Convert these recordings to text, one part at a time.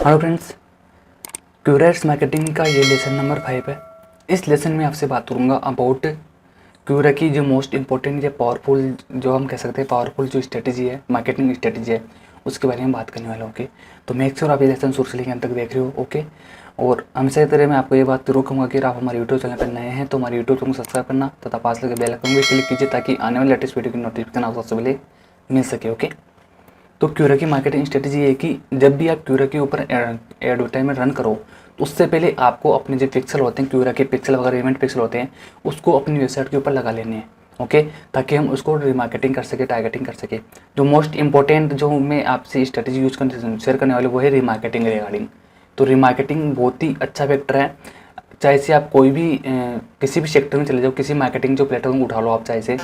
Hello friends, curates marketing का ये lesson number 5 है। इस लेसन में आपसे बात करूँगा अबाउट क्यूरा की जो मोस्ट इम्पोर्टेंट या पावरफुल, जो हम कह सकते हैं पावरफुल जो स्ट्रेटजी है, मार्केटिंग स्ट्रेटजी है, उसके बारे में बात करने वाला हूँ। ओके, तो मेक श्योर आप ये लेसन शुरू से लेकर अंत तक देख रहे हो। ओके, और हमेशा की तरह मैं आपको ये बात जरूर कहूँगा कि आप हमारे यूट्यूब चैनल पर नए हैं तो हमारे यूट्यूब चैनल को सब्सक्राइब करना तथा पास लगे बेल आइकन भी क्लिक कीजिए ताकि आने वाले लेटेस्ट वीडियो की नोटिफिकेशन आपको सबसे पहले मिल सके। ओके, तो क्यूरा की मार्केटिंग स्ट्रेटजी है कि जब भी आप क्यूरा के ऊपर एडवर्टाइजमेंट रन करो तो उससे पहले आपको अपने जो पिक्सल होते हैं, क्यूरा के पिक्सल वगैरह इवेंट पिक्सल होते हैं, उसको अपनी वेबसाइट के ऊपर लगा लेने हैं। ओके, ताकि हम उसको रिमार्केटिंग कर सके, टारगेटिंग कर सके। जो मोस्ट इंपॉर्टेंट जो मैं आपसे स्ट्रेटजी यूज करने शेयर करने वाले वो है रिमार्केटिंग रिगार्डिंग। तो रिमार्केटिंग बहुत ही अच्छा फैक्टर है। चाहे से आप कोई भी किसी भी सेक्टर में चले जाओ, किसी मार्केटिंग जो प्लेटफॉर्म उठा लो आप, चाहे से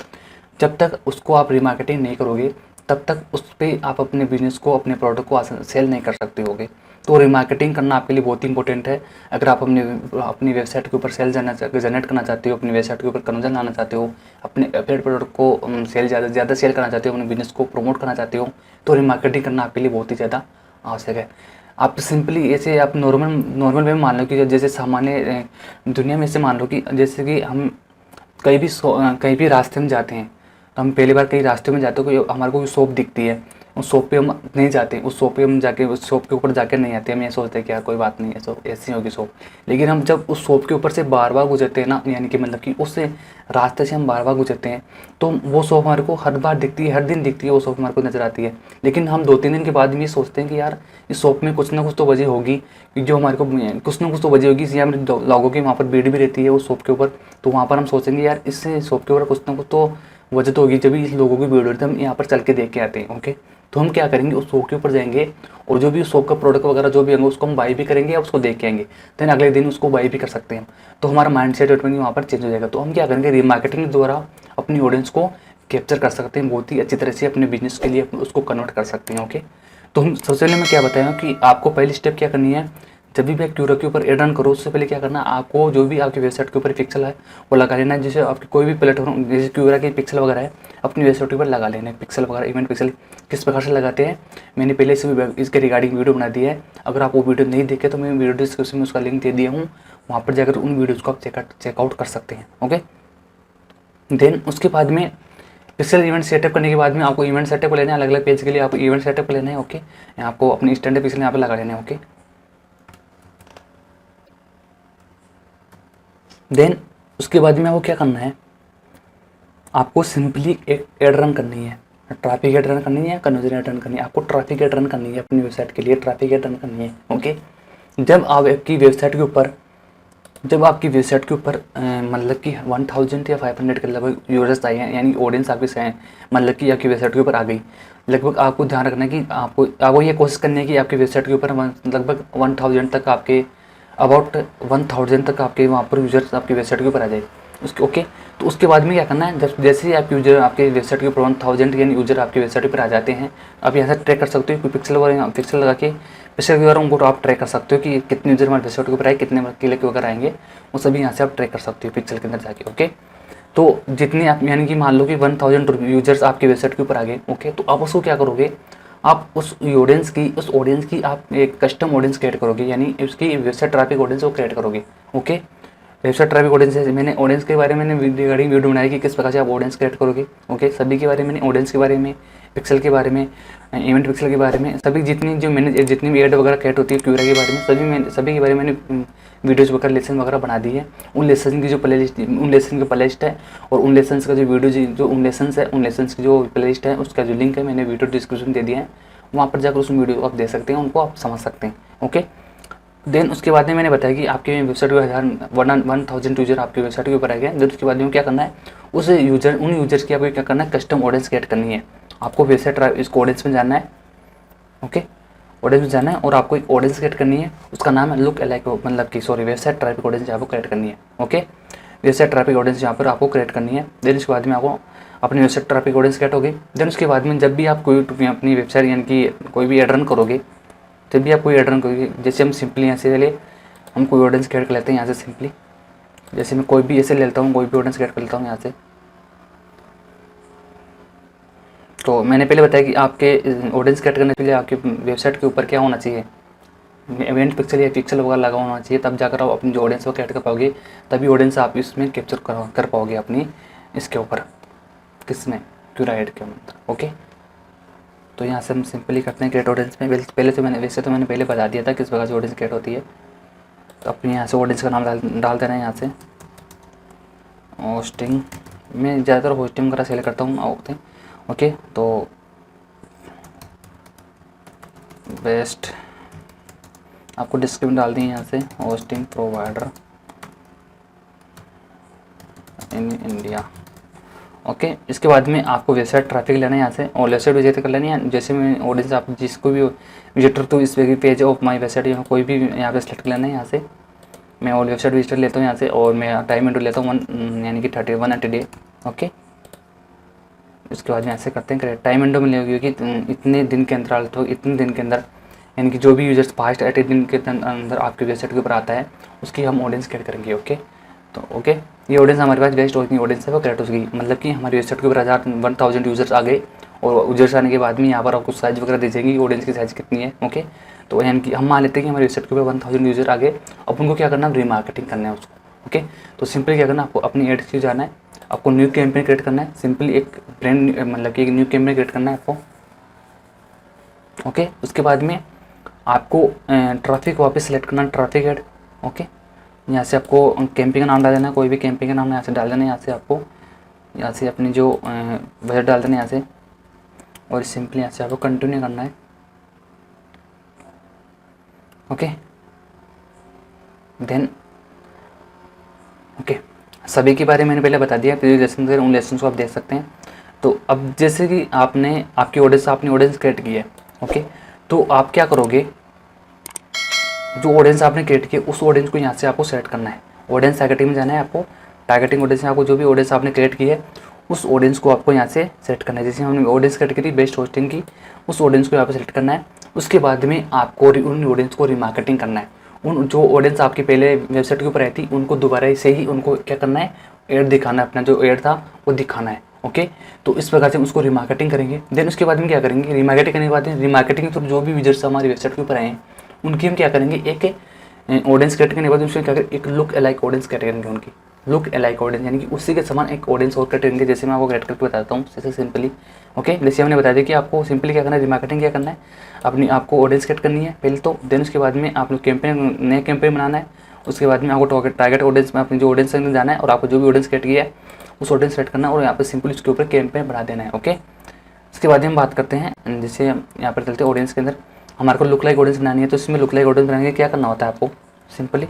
जब तक उसको आप रिमार्केटिंग नहीं करोगे तब तक उस पर आप अपने बिजनेस को, अपने प्रोडक्ट को सेल नहीं कर सकते होगे। तो रिमार्केटिंग करना आपके लिए बहुत ही इंपॉर्टेंट है। अगर आप अपनी वेबसाइट के ऊपर सेल जनरेट करना चाहते हो, अपनी वेबसाइट के ऊपर कन्वर्जन लाना चाहते हो, अपने अपने प्रोडक्ट को सेल ज़्यादा सेल करना चाहते हो, अपने बिजनेस को प्रमोट करना चाहते हो, तो रिमार्केटिंग करना आपके लिए बहुत ही ज़्यादा आवश्यक है। आप सिंपली ऐसे आप नॉर्मल वे में मान लो कि जैसे सामान्य दुनिया में से मान लो कि जैसे कि हम कहीं भी रास्ते में जाते हैं, तो हम पहली बार कहीं रास्ते में जाते हो, कोई हमारे को कोई शॉप दिखती है, उस शॉप पे हम नहीं जाते, उस शॉप पे हम जाके उस शॉप के ऊपर जाके नहीं आते। हम ये सोचते हैं कि यार कोई बात नहीं है, ऐसी होगी शॉप। लेकिन हम जब उस शॉप के ऊपर से बार बार गुजरते हैं ना, यानी कि मतलब कि उस रास्ते से हम बार बार गुजरते हैं, तो वो शॉप हमारे को हर बार दिखती है, हर दिन दिखती है, वो शॉप हमारे को नजर आती है। लेकिन हम 2-3 दिन के बाद भी सोचते हैं कि यार इस शॉप में कुछ ना कुछ तो वजह होगी कि जो हमारे को कुछ ना कुछ तो वजह होगी, इसलिए हम लोगों की वहाँ पर भीड़ भी रहती है उस शॉप के ऊपर। तो वहाँ पर हम सोचेंगे यार इस शॉप के ऊपर कुछ ना कुछ तो वजह तो होगी, जब भी इस लोगों की भीड़ होती है हम यहाँ पर चल के देख के आते हैं। ओके, तो हम क्या करेंगे, उस शॉप के ऊपर जाएंगे और जो भी उस शॉप का प्रोडक्ट वगैरह जो भी होंगे उसको हम बाई भी करेंगे या उसको देख के आएंगे, देन अगले दिन उसको बाई भी कर सकते हैं। तो हमारा माइंड सेट ऑटोमेटिक वहाँ पर चेंज हो जाएगा। तो हम क्या करेंगे, रीमार्केटिंग द्वारा अपनी ऑडियंस को कैप्चर कर सकते हैं, बहुत ही अच्छी तरह से अपने बिजनेस के लिए उसको कन्वर्ट कर सकते हैं। ओके, तो हम सबसे पहले मैं क्या बताया कि आपको पहली स्टेप क्या करनी है, जब भी आप क्यूरा के ऊपर एड रन करो उससे पहले क्या करना है, आपको जो भी आपकी वेबसाइट के ऊपर पिक्सल है वो लगा लेना है। जैसे आपकी कोई भी प्लेटफॉर्म, जैसे क्यूरा के पिक्सल वगैरह है, अपनी वेबसाइट के ऊपर लगा लेना है पिक्सल वगैरह, इवेंट पिक्सल। किस प्रकार से लगाते हैं मैंने पहले से भी इसके रिगार्डिंग वीडियो बना दी है। अगर आप वो वीडियो नहीं देखे तो मैं वीडियो डिस्क्रिप्शन में उसका लिंक दे दिया हूँ, वहाँ पर जाकर उन वीडियोज़ को आप चेकआउट कर सकते हैं। ओके, देन उसके बाद में पिक्सल इवेंट सेटअप करने के बाद में आपको इवेंट सेटअप लेना है, अलग अलग पेज के लिए आपको इवेंट सेटअप लेना है। ओके, आपको अपनी स्टैंडर्ड पिक्सल यहाँ पर लगा लेना है। ओके, देन उसके बाद में आपको क्या करना है, आपको सिंपली एक एड रन करनी है, ट्रैफिक एड रन करनी है, कन्वर्जन एड रन करनी है। आपको ट्रैफिक एड रन करनी है अपनी वेबसाइट के लिए, ट्रैफिक एड रन करनी है। ओके, जब आपकी वेबसाइट के ऊपर मतलब कि 1000 या 500 के लगभग यूजर्स आए हैं, यानी ऑडियंस आपके से मतलब कि आपकी वेबसाइट के ऊपर आ गई, लगभग आपको ध्यान रखना है कि आपको ये कोशिश करनी है कि आपकी वेबसाइट के ऊपर लगभग 1000 तक आपके अबाउट 1000 तक आपके वहाँ पर यूजर्स आपकी वेबसाइट के ऊपर आ जाए उसके। ओके, तो उसके बाद में क्या करना है, जब जैसे ही आप यूजर आपके वेबसाइट के ऊपर 1000 यानी यूजर आपकी वेबसाइट पर आ जाते हैं, आप यहाँ से ट्रैक कर सकते हो। कोई पिक्सल वगैरह पिक्सल लगा के पिक्सल के द्वारा उनको आप ट्रैक कर सकते हो कि कितने यूजर हमारे वेबसाइट के ऊपर आए, कितने क्लिक वगैरह आएंगे, वो सभी यहाँ से आप ट्रैक कर सकते हो पिक्सल के अंदर जाके। ओके, तो जितने आप यानी कि मान लो कि 1000 यूजर्स आपके वेबसाइट के ऊपर आ गए। ओके, तो आप उसको क्या करोगे, आप उस ऑडियंस की आप एक कस्टम ऑडियंस क्रिएट करोगे, यानी उसकी वेबसाइट ट्रैफिक ऑडियंस को क्रिएट करोगे। ओके, वेबसाइट ट्रैफिक ऑडियंस है, मैंने ऑडियंस के बारे में रिगार्डिंग वीडियो बनाई कि किस प्रकार से आप ऑडियंस क्रिएट करोगे। ओके, सभी के बारे में मैंने ऑडियंस के बारे में, पिक्सल के बारे में, इवेंट पिक्सल के बारे में, सभी जितनी भी एड वगैरह क्रिएट होती है क्यूरा के बारे में सभी के बारे में मैंने वीडियोज़ वगैरह लेसन वगैरह बना दी है। उन लेसन की जो प्लेलिस्ट है और उन लेसन का जो वीडियो जो उन लेसन की जो प्लेलिस्ट है उसका जो लिंक है मैंने वीडियो डिस्क्रिप्शन दे दिया है, वहाँ पर जाकर उस वीडियो को आप देख सकते हैं, उनको आप समझ सकते हैं। ओके, देन उसके बाद में मैंने बताया कि आपके वेबसाइट पे 1000 यूजर आपकी वेबसाइट के ऊपर आ गए। देन उसके बाद में क्या करना है, उन यूजर्स की आपको क्या करना है, कस्टम ऑडियंस क्रिएट करनी है। आपको वेबसाइट इस ऑडियंस में जाना है। ओके, ऑडियंस में जाना है और आपको एक ऑडियंस क्रिएट करनी है, उसका नाम है लुक अलाइक, मतलब कि वेबसाइट ट्रैफिक ऑडियंस आपको क्रिएट करनी है। ओके, वेबसाइट ट्रैफिक ऑडियंस यहाँ पर आपको क्रिएट करनी है। देन उसके बाद में आपको अपनी वेबसाइट ट्रैफिक ऑडियंस क्रिएट होगी। देन उसके बाद में जब भी आप कोई अपनी वेबसाइट यानी कि कोई भी एड रन करोगे, जब भी आप कोई एड रन करोगे, जैसे हम सिंपली यहाँ से पहले हम कोई ऑडियंस क्रिएट कर लेते हैं यहाँ से सिंपली, जैसे मैं कोई भी ऐसे ले लेता हूँ, कोई भी ऑडियंस क्रिएट कर लेता हूँ यहाँ से। तो मैंने पहले बताया कि आपके ऑडियंस क्रिएट करने के लिए आपकी वेबसाइट के ऊपर क्या होना चाहिए, इवेंट पिक्सल या पिक्सल वगैरह लगा होना चाहिए, तब जाकर आप अपनी जो ऑडियंस को कैट कर पाओगे, तभी ऑडियंस आप इसमें कैप्चर कर पाओगे अपनी इसके ऊपर, किसमें, क्यूरा एड के अंदर। ओके, तो यहाँ से हम सिंपली करते हैं क्रिएट ऑडियंस में। पहले तो मैंने पहले बता दिया था किस प्रकार से ऑडियंस क्रिएट होती है। तो अपने यहाँ से ऑडियंस का नाम डाल देना है। यहाँ से होस्टिंग, मैं ज़्यादातर होस्टिंग वगैरह सेलेक्ट करता हूँ। ओके, तो बेस्ट आपको डिस्क्रिप्शन डाल दी यहाँ से, hosting provider in India. Okay, इसके बाद में आपको वेबसाइट ट्रैफिक लेना है यहाँ से, और वेबसाइट विजिट कर लेनी है। जैसे मैं ऑडियंस आप जिसको भी विजिटर तो इस पेज ऑफ माई वेबसाइट यहाँ कोई भी यहाँ पे सेलेक्ट कर लेना है। यहाँ से मैं और वेबसाइट विजिटर लेता हूँ यहाँ से, और मैं टाइम विंडो लेता हूँ 1 यानी कि 180 डे। ओके, इसके बाद में ऐसे करते हैं क्रिएट। टाइम विंडो में लेगी कि इतने दिन के अंतराल, तो इतने दिन के अंदर यानी कि जो भी यूजर्स फास्ट 80 दिन के अंदर आपके वेबसाइट के ऊपर आता है उसकी हम ऑडियंस क्रिएट करेंगे। ओके, तो ओके, ये ऑडियंस हमारे पास बेस्ट ऑडियंस है वो क्रिएट हो गई। मतलब कि हमारी वेबसाइट के ऊपर 1000 यूजर्स आ गए, और यूजर्स आने के बाद में यहाँ पर आपको साइज वगैरह दे जाएगी ऑडियंस की साइज कितनी है। ओके, तो यानी कि हम मान लेते हैं कि हमारी वेबसाइट के ऊपर 1000 यूजर आ गए। अब उनको क्या करना है, रीमार्केटिंग करना है उसको। ओके, तो सिंपली क्या करना है, आपको अपनी एड्स की जाना है, आपको न्यू कैंपेन क्रिएट करना है। सिंपली एक ब्रांड मतलब कि एक न्यू कैंपेन क्रिएट करना है आपको। ओके, उसके बाद में आपको ट्रैफिक वापस सेलेक्ट करना है, ट्रैफिक एड। ओके, यहाँ से आपको कैंपिंग का नाम डाल देना है, कोई भी कैंपिंग का नाम यहाँ से डाल देना है। यहाँ से आपको यहाँ से अपनी जो बजट डाल देना है यहाँ से, और सिंपली यहाँ से आपको कंटिन्यू करना है। ओके, देन ओके, सभी के बारे में मैंने पहले बता दिया, प्रीवियस लेसन से उन लेसन को आप देख सकते हैं। तो अब जैसे कि आपने आपकी ऑडियंस क्रिएट की है। ओके, तो आप क्या करोगे, जो ऑडियंस आपने क्रिएट की उस ऑडियंस को यहाँ से आपको सेलेक्ट करना है। ऑडियंस टारगेटिंग में जाना है आपको, टारगेटिंग ऑडियंस में आपको जो भी ऑडियंस आपने क्रिएट की है उस ऑडियंस को आपको यहाँ से सेलेक्ट करना है। जैसे हमने ऑडियंस क्रिएट की थी बेस्ट होस्टिंग की, उस ऑडियंस को यहाँ पे सेलेक्ट करना है। उसके बाद में आपको उन ऑडियंस को रिमार्केटिंग करना है। उन जो ऑडियंस आपकी पहले वेबसाइट के ऊपर रहती उनको दोबारा से ही उनको क्या करना है, एड दिखाना है, अपना जो एड था वो दिखाना है। ओके, तो इस प्रकार से उसको रिमार्केटिंग करेंगे। देन उसके बाद में क्या करेंगे, रिमार्केटिंग करने के बाद रिमार्केटिंग के थ्रू जो भी यूजर्स हमारी वेबसाइट के ऊपर आए हैं उनकी हम क्या करेंगे, एक ऑडियंस क्रिएट करने के बाद उसमें क्या करेंगे, एक लुक अलाइक ऑडियंस क्रिएट करेंगे। उनकी लुक अलाइक ऑडियंस यानी कि उसी के समान एक ऑडियंस और क्रिएट करेंगे। जैसे मैं आपको क्रिएट करके बताता हूँ, जैसे सिंपली। ओके, जैसे हमने बता दिया कि आपको सिंपली क्या करना है, रिमार्केटिंग क्या करना है, अपनी आपको ऑडियंस क्रिएट करनी है पहले तो। देन उसके बाद में आप लोग कैंपेन, नए कैंपेन बनाना है। उसके बाद में आपको टारगेट ऑडियंस में अपनी जो ऑडियंस में जाना है, और आपको जो भी ऑडियंस क्रिएट किया है उस ऑडियंस सेट करना है, और यहाँ पर सिंपली उसके ऊपर कैंपेन बना देना है। ओके, इसके बाद हम बात करते हैं, जैसे यहाँ पर चलते हैं ऑडियंस के अंदर हमारे को लुक लाइक ऑडियंस बनानी है। तो इसमें लुक लाइक ऑडियंस बनाने के क्या करना होता है आपको, सिंपली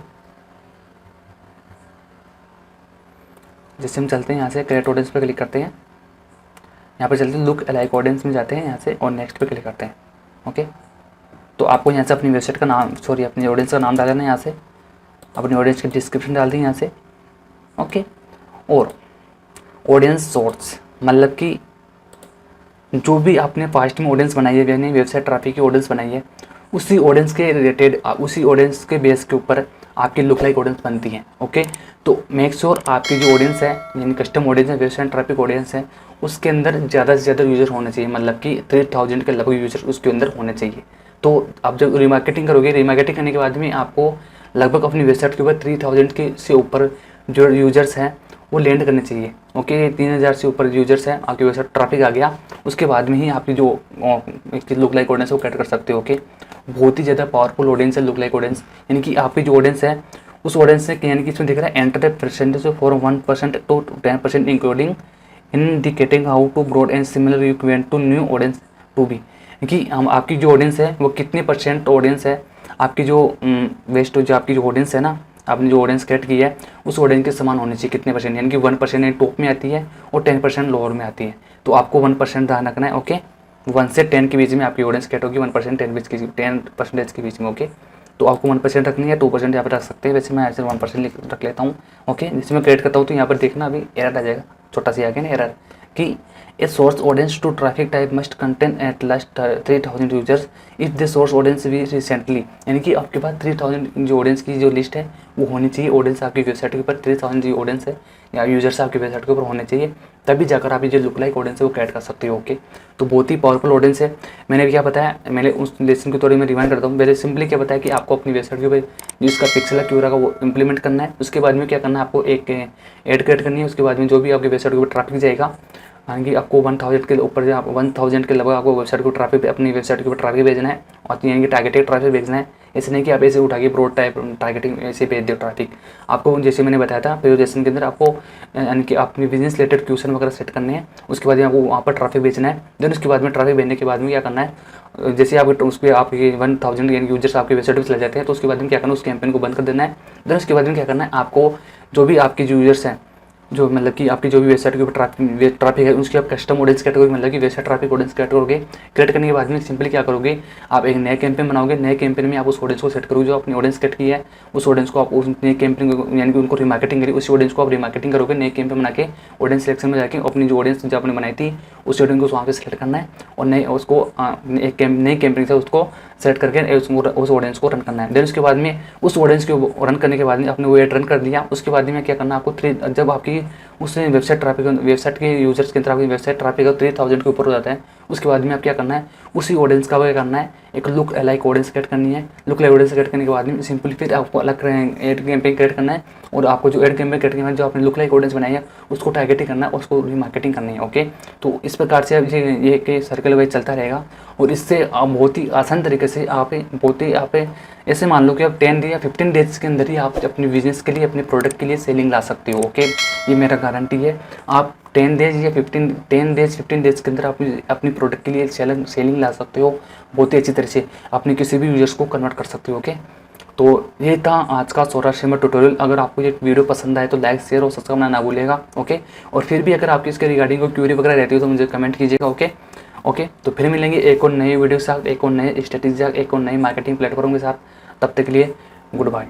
जैसे हम चलते हैं यहाँ से क्रिएट ऑडियंस पे क्लिक करते हैं, यहाँ पर चलते हैं लुक अलाइक ऑडियंस में जाते हैं यहाँ से, और नेक्स्ट पे क्लिक करते हैं। ओके, तो आपको यहाँ से अपनी वेबसाइट का नाम, सॉरी अपनी ऑडियंस का नाम डाल देना है। यहाँ से अपनी ऑडियंस की डिस्क्रिप्शन डाल दी यहाँ से। ओके, और ऑडियंस सोर्स मतलब कि जो भी आपने पास्ट में ऑडियंस बनाई है, यानी वेबसाइट ट्रैफिक की ऑडियंस बनाई है, उसी ऑडियंस के रिलेटेड, उसी ऑडियंस के बेस के ऊपर आपकी लुक लाइक ऑडियंस बनती है। ओके, तो मेक श्योर आपकी जो ऑडियंस है यानी कस्टम ऑडियंस है, वेबसाइट ट्रैफिक ऑडियंस है, उसके अंदर ज़्यादा से ज़्यादा यूज़र होने चाहिए। मतलब कि 3000 के लगभग यूज़र उसके अंदर होने चाहिए। तो आप जब रिमार्केटिंग करोगे, रिमार्केटिंग करने के बाद में आपको लगभग अपनी वेबसाइट के ऊपर 3000 के से ऊपर जो यूजर्स हैं वो लैंड करने चाहिए। ओके, 3000 से ऊपर यूजर्स हैं, आपकी वेबसाइट ट्रैफिक आ गया, उसके बाद में ही आपकी जो लुक लाइक ऑडियंस है वो क्रिएट कर सकते हो। ओके, बहुत ही ज़्यादा पावरफुल ऑडियंस है लुक लाइक ऑडियंस, यानी कि आपकी जो ऑडियंस है उस ऑडियंस से यानी कि इसमें दिख रहा है enter the percentage for 1% to 10% including indicating how to broad and similar you want to new audience to be, कि हम आपकी जो ऑडियंस है वो कितने परसेंट ऑडियंस है, आपकी जो वेस्ट जो आपकी जो ऑडियंस है ना, आपने जो ऑडियंस क्रिएट की है उस ऑडियंस के समान होनी चाहिए कितने परसेंट, यानी कि 1% टॉप में आती है और 10% लोअर में आती है। तो आपको 1% ध्यान रखना है। ओके, 1 से 10 के बीच में आपकी ऑडियंस क्रिएट होगी, 1% 10% के बीच में। ओके, तो आपको 1% रखनी है, 2% यहाँ पर रख सकते हैं। वैसे मैं ऐसे 1% रख लेता हूँ। ओके, जिसमें क्रिएट करता हूँ तो यहाँ पर देखना अभी एरर आ जाएगा, छोटा सा आ गया ना एरर, कि a source audience to traffic type must contain at last 3000 users if the source audience भी रिसेंटली, यानी कि आपके पास 3000 जो ऑडियंस की जो लिस्ट है वो होनी चाहिए। ऑडियंस आपकी वेबसाइट के ऊपर 3000 जो ऑडियंस है या यूजर्स आपकी वेबसाइट के ऊपर होने चाहिए, तभी जाकर आप ये जो लुक लाइक ऑडियंस है वो क्रिएट कर सकते हो। ओके, तो बहुत ही पावरफुल ऑडियंस है। मैंने क्या बताया, मैंने उस लेसन को थोड़ी मैं रिवाइंड करता हूँ। मैंने सिंपली क्या बताया कि आपको अपनी वेबसाइट के ऊपर जो इसका पिक्सल है क्यूरा का वो इंप्लीमेंट करना है। उसके बाद में क्या करना है, आपको एक ऐड क्रिएट करनी है। उसके बाद में जो भी आपकी वेबसाइट के ऊपर ट्रैफिक जाएगा, हाँ कि आपको 1000 के ऊपर जो आप 1000 के लगभग आपको वेबसाइट को ट्रैफिक अपनी वेबसाइट के ऊपर ट्रैफिक भेजना है, और यानी कि टारगेटेड ट्रैफिक भेजना है। ऐसे नहीं कि आप ऐसे उठा के ब्रॉड टाइप टारगेटिंग ऐसे भेज दो ट्रैफिक। आपको जैसे मैंने बताया था प्रेजेंटेशन के अंदर, आपको यानी कि अपनी बिजनेस रिलेटेड क्वेश्चन वगैरह सेट करने हैं। उसके बाद आपको वहाँ पर ट्रैफिक भेजना है। देन उसके बाद में ट्रैफिक भेजने के बाद में क्या करना है, जैसे आप उस पर आपके 1000 यूजर्स आपके वेबसाइट पर चले जाते हैं, तो उसके बाद में क्या करना है, उस कैंपेन को बंद कर देना है। देन उसके बाद में क्या करना है, आपको जो भी आपके यूजर्स हैं, जो मतलब कि आपकी जो भी वेबसाइट के ऊपर ट्रैफिक है, उसकी आप कस्टम ऑडियंस क्रिएट करोगे, मतलब कि वेबसाइट ट्रैफिक ऑडियंस क्रिएट करोगे। क्रिएट करने के बाद में सिंपली क्या करोगे, आप एक नया कैंपेन बनाओगे। नए कैंपेन में आप उस ऑडियंस को सेट करोगे जो अपनी ऑडियंस क्रिएट की है। उस ऑडियंस को आप उस नए कैंपेन को यानी कि उनको रिमार्केटिंग करी, उसी ऑडियंस को आप रिमार्केटिंग करोगे। नए कैंपेन बना के ऑडियंस सिलेक्शन में जाके अपनी जो ऑडियंस जो आपने बनाई थी उस ऑडियंस को वहाँ पे सेलेक्ट करना है, और नए उसको एक नई कैंपेन से उसको सेलेक्ट करके उस ऑडियंस को रन करना है। देन उसके बाद में उस ऑडियंस को रन करने के बाद में आपने वो एड रन कर दिया। उसके बाद में क्या करना है आपको, जब आपकी उस वेबसाइट के यूजर्स की तरफ वेबसाइट ट्रैफिक 3000 के ऊपर हो जाता है, उसके बाद में आप क्या करना है, उसी ऑडियंस का क्या करना है, एक लुक लाइक ऑडियंस क्रिएट करनी है। लुक लाइक ऑडियंस क्रिएट करने के बाद में सिंपली फिर आपको अलग एड कैंपेन क्रिएट करना है, और आपको जो एड कैंपेन क्रिएट करना है, जो आपने लुक लाइक ऑडियंस बनाई है उसको टारगेटिंग करना है, उसको रिमार्केटिंग करनी है। ओके, तो इस प्रकार से ये कि सर्कल वाइज चलता रहेगा, और इससे आप बहुत ही आसान तरीके से आप ऐसे मान लो कि आप 10 या 15 डेज के अंदर ही आप अपने बिजनेस के लिए, अपने प्रोडक्ट के लिए सेलिंग ला सकते हो। ओके, ये मेरा गारंटी है। आप 10 डेज या 15 डेज के अंदर आप अपनी प्रोडक्ट के लिए सेलिंग ला सकते हो, बहुत ही अच्छी तरह से अपने किसी भी यूजर्स को कन्वर्ट कर सकते हो। ओके, तो ये था आज का सोलर सिमर ट्यूटोरियल। अगर आपको ये वीडियो पसंद आए तो लाइक शेयर और सब्सक्राइब करना ना भूलिएगा। ओके, और फिर भी अगर आपकी इसके रिगार्डिंग कोई क्यूरी वगैरह रहती हो तो मुझे कमेंट कीजिएगा। ओके, तो फिर मिलेंगे एक और नई वीडियो के साथ, एक और नए स्ट्रेटेजी के साथ, एक और नई मार्केटिंग प्लेटफॉर्म के साथ। तब तक के लिए गुड बाय।